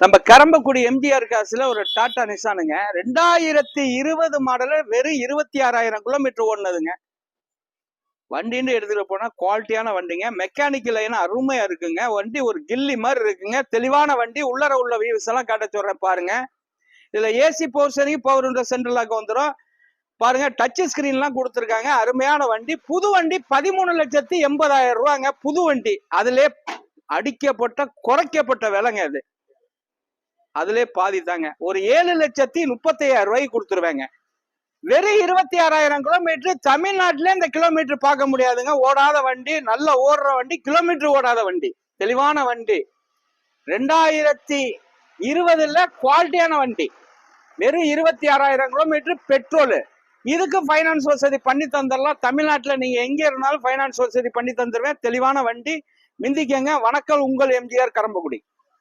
நம்ம கரம்பக்குடி எம்ஜிஆர் காசுல ஒரு டாடா நிசானுங்க 2020 மாடல வெறும் 26,000 கிலோமீட்டர் ஓடுனதுங்க. வண்டின்னு எடுத்துட்டு போனா குவாலிட்டியான வண்டிங்க. மெக்கானிக்கல் லைன் அருமையா இருக்குங்க. வண்டி ஒரு கில்லி மாதிரி இருக்குங்க. தெளிவான வண்டி. உள்ளர உள்ள வியூஸ் எல்லாம் காட்ட சொல்றேன் பாருங்க. இதுல ஏசி போர்ஷனிங் பவர் விண்டோ சென்ட்ரல் லாக் வந்துடும் பாருங்க. டச் ஸ்கிரீன் எல்லாம் கொடுத்துருக்காங்க. அருமையான வண்டி. புது வண்டி 13,80,000 ரூபாங்க. புது வண்டி. அதுல அடிக்கப்பட்ட குறைக்கப்பட்ட விலைங்க. அது அதுல பாதி தாங்க. ஒரு 7,35,000 ரூபாய்க்கு கொடுத்துருவேங்க. வெறும் 26,000 கிலோமீட்டர். தமிழ்நாட்டில இந்த கிலோமீட்டர் பார்க்க முடியாதுங்க. ஓடாத வண்டி, நல்ல ஓடுற வண்டி, கிலோமீட்டர் ஓடாத வண்டி, தெளிவான வண்டி. 2020 குவாலிட்டியான வண்டி. வெறும் 26,000 கிலோமீட்டர் பெட்ரோல். இதுக்கு பைனான்ஸ் வசதி பண்ணி தந்துடலாம். தமிழ்நாட்டில் நீங்க எங்க இருந்தாலும் பைனான்ஸ் வசதி பண்ணி தந்துருவேன். தெளிவான வண்டி. மிந்திக்கங்க. வணக்கம், உங்கள் எம்ஜிஆர் கரம்பக்குடி.